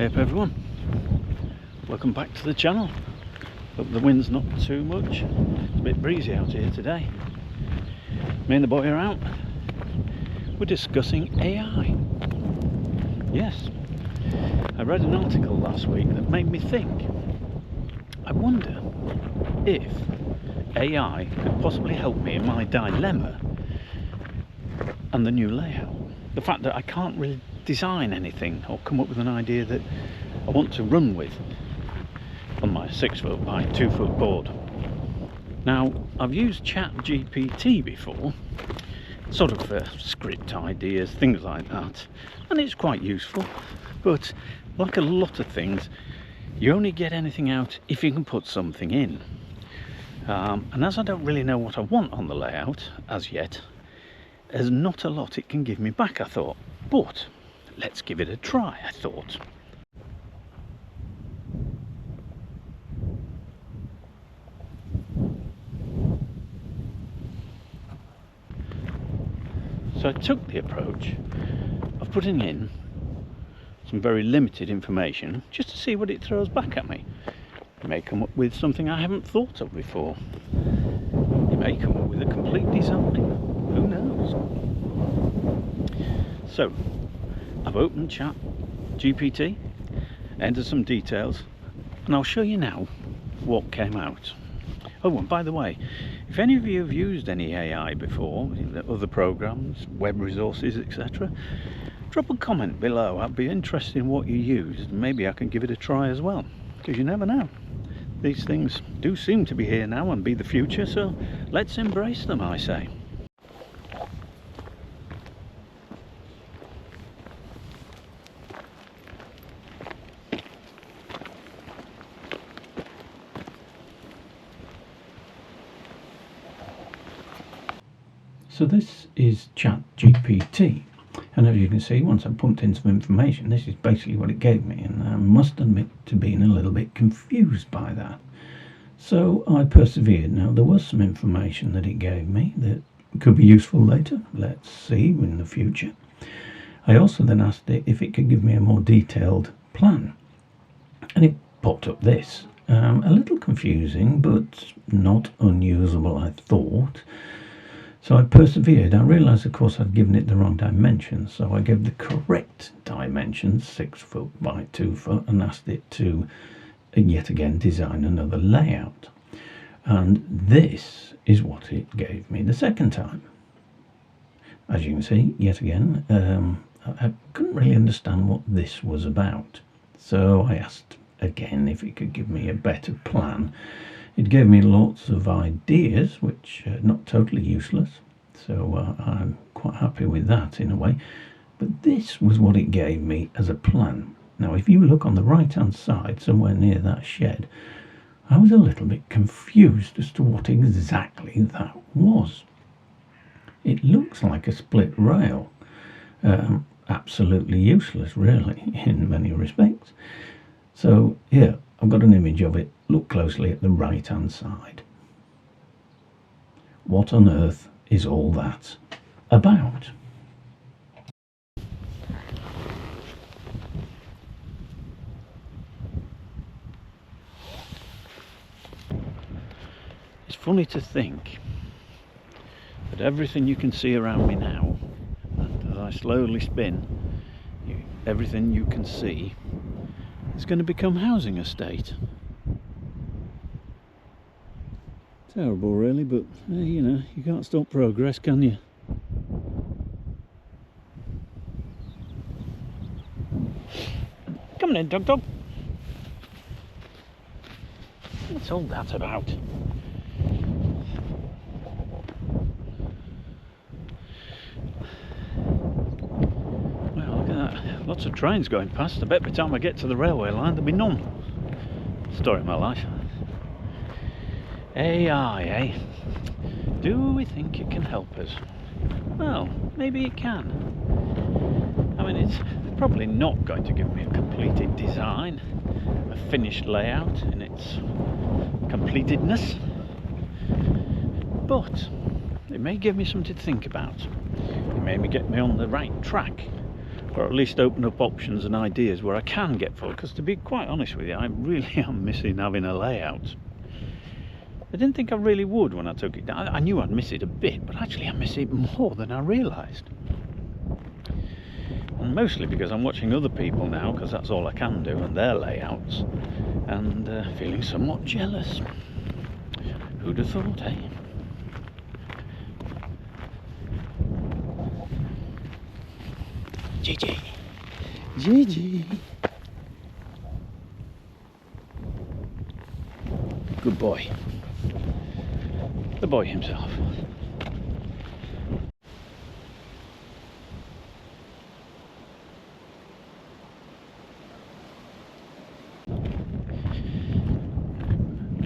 up everyone, welcome back to the channel. Hope the wind's not too much. It's a bit breezy out here today. Me and the boy are out. We're discussing AI. Yes, I read an article last week that made me think. I wonder if AI could possibly help me in my dilemma and the new layout. The fact that I can't really design anything or come up with an idea that I want to run with on my 6 foot by 2 foot board. Now, I've used ChatGPT before, sort of script ideas, things like that, and it's quite useful, but like a lot of things, you only get anything out if you can put something in. And as I don't really know what I want on the layout as yet, there's not a lot it can give me back, I thought. But let's give it a try, I thought. So I took the approach of putting in some very limited information just to see what it throws back at me. It may come up with something I haven't thought of before. It may come up with a complete design. Who knows? So I've opened ChatGPT, entered some details, and I'll show you now what came out. Oh, and by the way, if any of you have used any AI before, other programs, web resources, etc., drop a comment below. I'd be interested in what you used. Maybe I can give it a try as well, because you never know. These things do seem to be here now and be the future, so let's embrace them, I say. So this is ChatGPT, and as you can see, once I pumped in some information, this is basically what it gave me, and I must admit to being a little bit confused by that. So I persevered. Now, there was some information that it gave me that could be useful later. Let's see in the future. I also then asked it if it could give me a more detailed plan, and it popped up this. A little confusing, but not unusable, I thought. So I persevered. I realised, of course, I'd given it the wrong dimensions, so I gave the correct dimensions, 6 foot by 2 foot, and asked it to yet again design another layout. And this is what it gave me the second time. As you can see, yet again, I couldn't really understand what this was about. So I asked again if it could give me a better plan. It gave me lots of ideas, which are not totally useless, so I'm quite happy with that in a way. But this was what it gave me as a plan. Now, if you look on the right-hand side, somewhere near that shed, I was a little bit confused as to what exactly that was. It looks like a split rail. Absolutely useless, really, in many respects. So, here, I've got an image of it. Look closely at the right hand side. What on earth is all that about? It's funny to think that everything you can see around me now, and as I slowly spin, everything you can see is going to become housing estate. Terrible, really, but you know, you can't stop progress, can you? Come on in, dog. What's all that about? Well, look at that. Lots of trains going past. I bet by the time I get to the railway line, there'll be none. Story of my life. AI, eh? Do we think it can help us? Well, maybe it can. I mean, it's probably not going to give me a completed design, a finished layout in its completedness, but it may give me something to think about. It may get me on the right track or at least open up options and ideas where I can get forward. Because to be quite honest with you, I really am missing having a layout. I didn't think I really would when I took it down. I knew I'd miss it a bit, but actually I miss it more than I realised. And mostly because I'm watching other people now, because that's all I can do, and their layouts, and feeling somewhat jealous. Who'd have thought, eh? Gigi. Gigi. Good boy. The boy himself.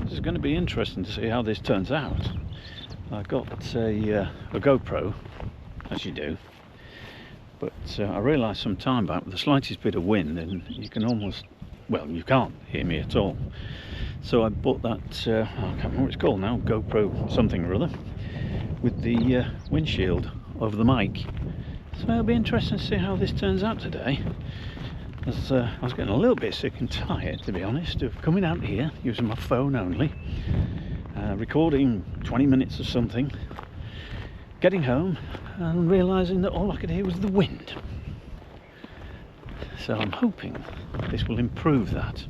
This is going to be interesting to see how this turns out. I got a GoPro, as you do. But I realised some time back, with the slightest bit of wind, and you can almost, well, you can't hear me at all. So I bought that, I can't remember what it's called now, GoPro something or other, with the windshield over the mic. So it'll be interesting to see how this turns out today. As I was getting a little bit sick and tired, to be honest, of coming out here, using my phone only, recording 20 minutes of something, getting home and realising that all I could hear was the wind. So I'm hoping this will improve that.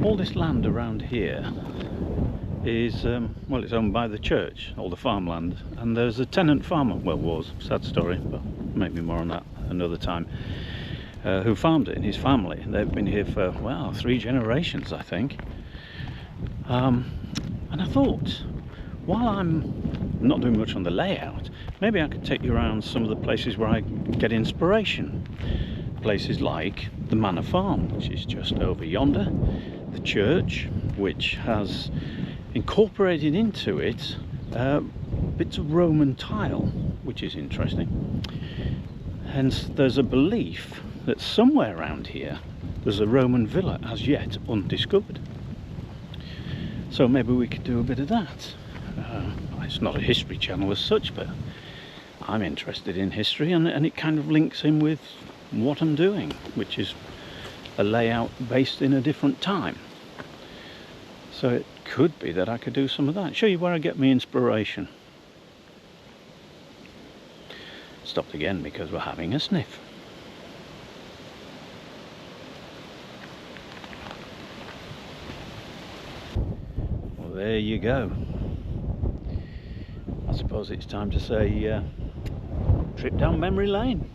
All this land around here is, well, it's owned by the church, all the farmland, and there's a tenant farmer, well, was, sad story, but maybe more on that another time, who farmed it in his family. They've been here for, well, 3 generations, I think. And I thought, while I'm not doing much on the layout, maybe I could take you around some of the places where I get inspiration. Places like the Manor Farm, which is just over yonder, the church, which has incorporated into it bits of Roman tile, which is interesting. Hence, there's a belief that somewhere around here there's a Roman villa as yet undiscovered. So maybe we could do a bit of that. It's not a history channel as such, but I'm interested in history, and it kind of links in with what I'm doing, which is a layout based in a different time. So it could be that I could do some of that. Show you where I get my inspiration. Stopped again because we're having a sniff. Well, there you go. I suppose it's time to say trip down memory lane.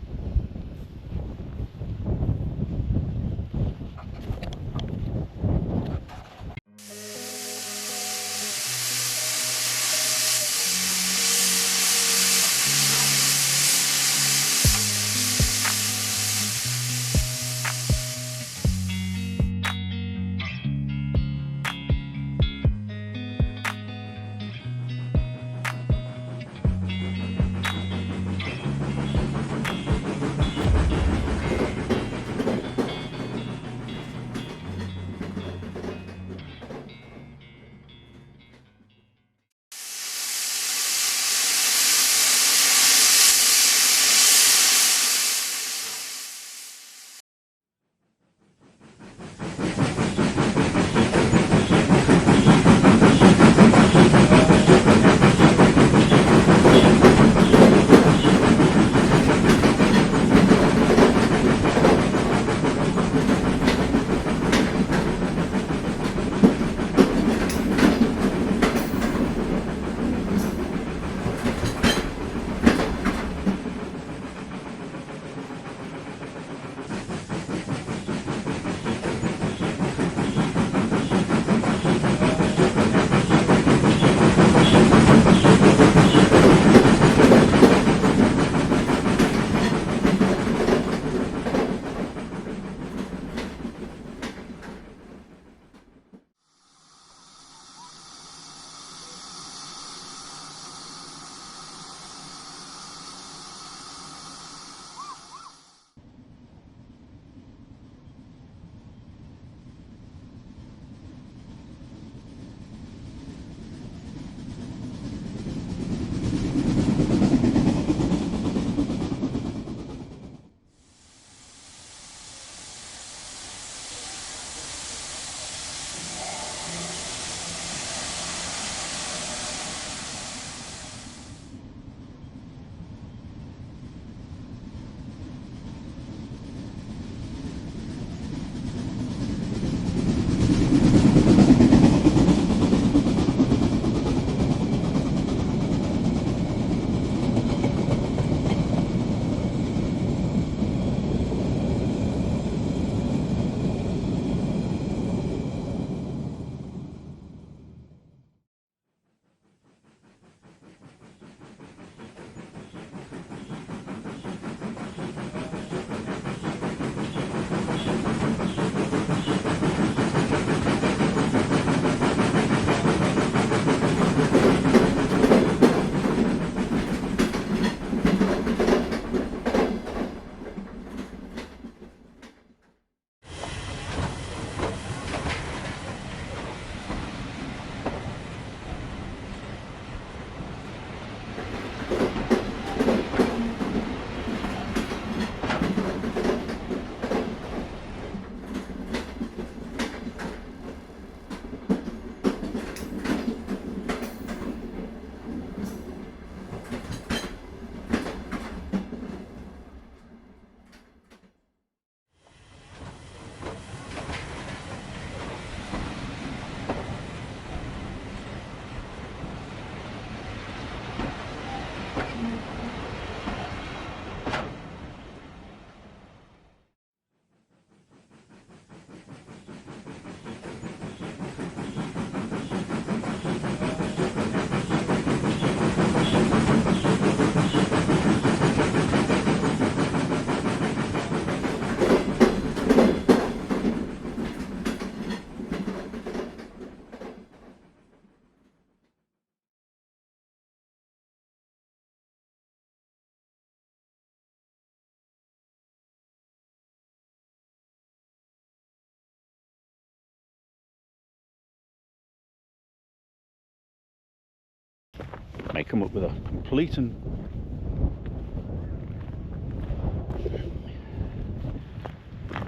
may come up with a complete and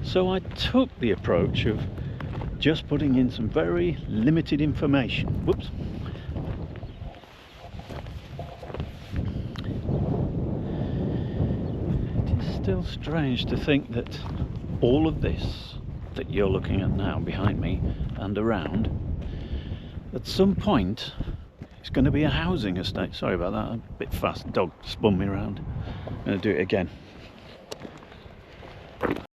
so I took the approach of just putting in some very limited information. Whoops. It is still strange to think that all of this that you're looking at now behind me and around, at some point it's going to be a housing estate. Sorry about that, I'm a bit fast, dog spun me around. I'm going to do it again.